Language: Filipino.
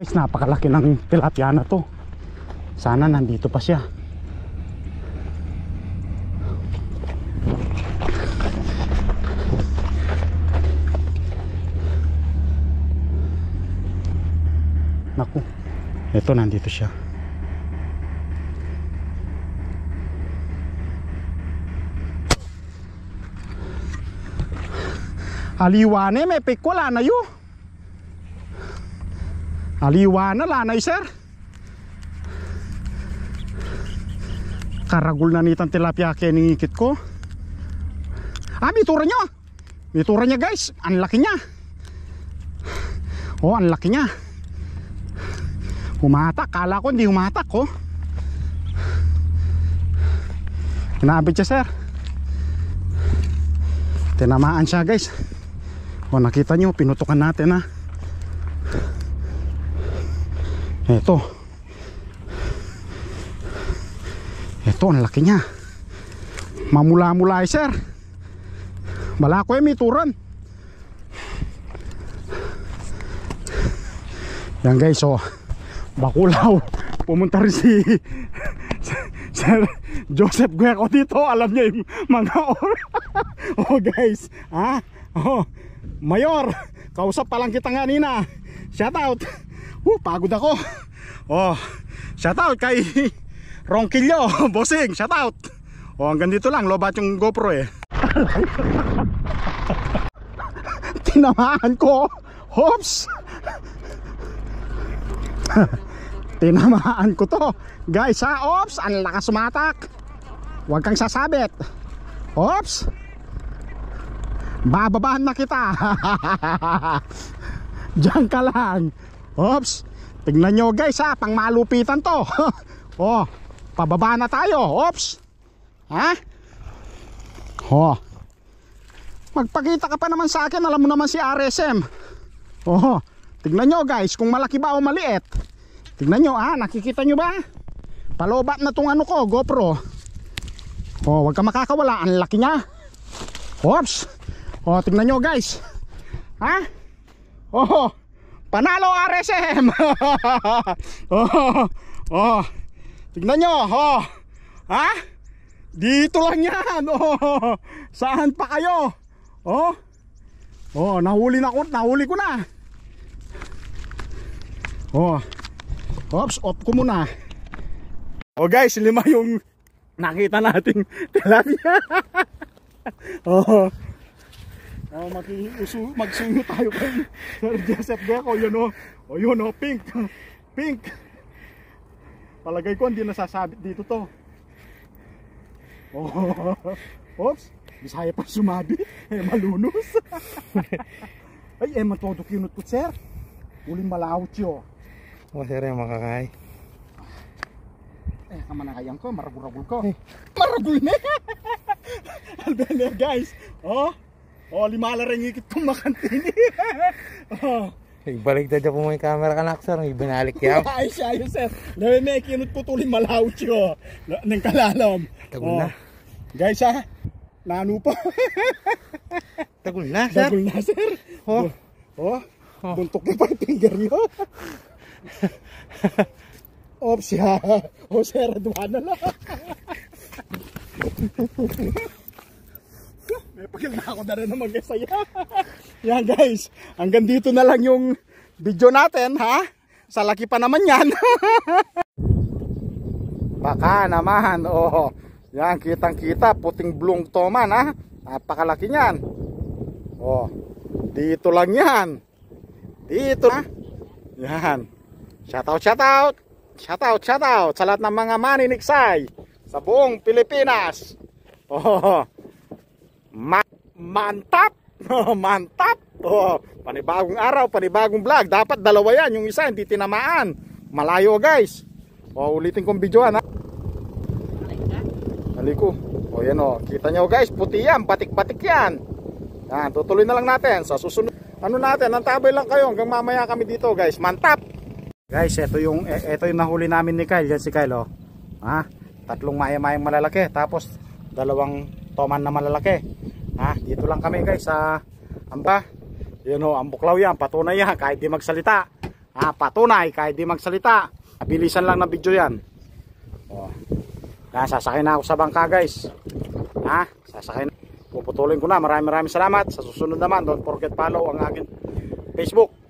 Guys, napakalaki ng tilapia na to. Sana nandito pa siya. Naku, ito nandito siya. Aliwane, may pikula na yu. Aliwana lanay sir. Karagul na nitang tilapia kaya ningikit ko. Bitura nyo. Bitura niya guys. Ang laki niya. Oh, ang laki niya. Humatak. Kala ko hindi humatak oh. Kinabit siya sir. Tinamaan siya guys. Oh, nakita nyo. Pinutukan natin ha. Ito ang laki niya. Mamula-mula sir. Bala ko may turan. Yan guys oh. Bakulaw. Pumunta rin si Sir Joseph Gueco dito. Alam niya yung mga oh guys oh, Mayor, kausap pa lang kita nga nina. Shout out. Pagod ako. Oh, shout out kay Ronquillo, bossing, shout out. Oh, hanggang dito lang, lobat yung GoPro eh. Tinamaan ko. Hops. Tinamaan ko to. Guys ha, ops, ang lakas sumatak. Huwag kang sasabit. Ops. Bababahan na kita. Diyan ka lang. Ops. Tignan nyo guys ha, pang malupitan to. Oh, pababa na tayo. Ops. Ha? Oh. Magpakita ka pa naman sa akin. Alam mo naman si RSM. Oh, tignan nyo guys kung malaki ba o maliit. Tignan nyo ha, nakikita nyo ba? Palobat na tong ano ko, GoPro. Oh, wag ka makakawala. Ang laki niya. Ops. Oh, tignan nyo guys. Ha? Oh, panalo RSM. Oh, tignan nyo. Oh, ha? Dito lang yan. Oh, saan pa kayo? Oh, nahuli ko na. Oh, ops, off ko muna. Oh guys, 5 yung nakita nating tilapia. Oh, magsuyo tayo kay Sir Joseph Gueco. Yun oh. Oh yun oh, pink. Palagay ko hindi nasasabit dito to. Oh, oops, Bisaya pa sumabit. Malunos. Ay, matodok yun po sir. Uling malawot yun. Oh sir, yung makakay. Kamanakayang ko, maragul-ragul ko. Maragul na. Albene guys. Oh, 5 ring ikit kong makantini. Oh. Balik na dyan po may camera ka nak sir. May binalik yan. Ay siya yun sir. Lawi may kinut po tuloy malawot yun. Nang kalalam. Tagul na. Guys ha. Nano po. Tagul na sir. Tagul na sir. Buntok na pa yung finger nyo. Ops ya. O sir, aduan na lang. May pagil na ako na rin na mag-esaya. Yan guys, hanggang dito na lang yung video natin ha. Sa laki pa naman yan. Baka naman. Oh, yan, kitang kita. Puting blong toman ha. Napakalaki niyan. Oh, dito lang yan. Dito ha. Yan. Shoutout sa lahat ng mga maniniksay sa buong Pilipinas. Oh, mantap. Mantap. Oh, panibagong araw, panibagong vlog. Dapat dalawa yan, yung isa hindi tinamaan. Malayo guys. Oh, ulitin kong videoan ha. Haliko. Oh, yan oh. Kita nyo guys, puti yan, batik-batik yan. Yan, tutuloy na lang natin sa susunod. Ano natin, antabay lang kayo hanggang mamaya kami dito guys. Mantap. Guys, ito yung nahuli namin ni Kyle. Yan si Kyle oh. Ha? 3 maya-mayang malalaki, tapos 2 toman na malalaki. Ha? Dito lang kami guys sa amba. Yun oh, ang buklaw yan, patunay yan kahit di magsalita. Patunay kahit di magsalita. Bilisan lang ng video yan. Sasakay na ako sa bangka guys. Sasakay na. Puputulin ko na. Maraming salamat. Sa susunod naman, don't forget follow ang aking Facebook.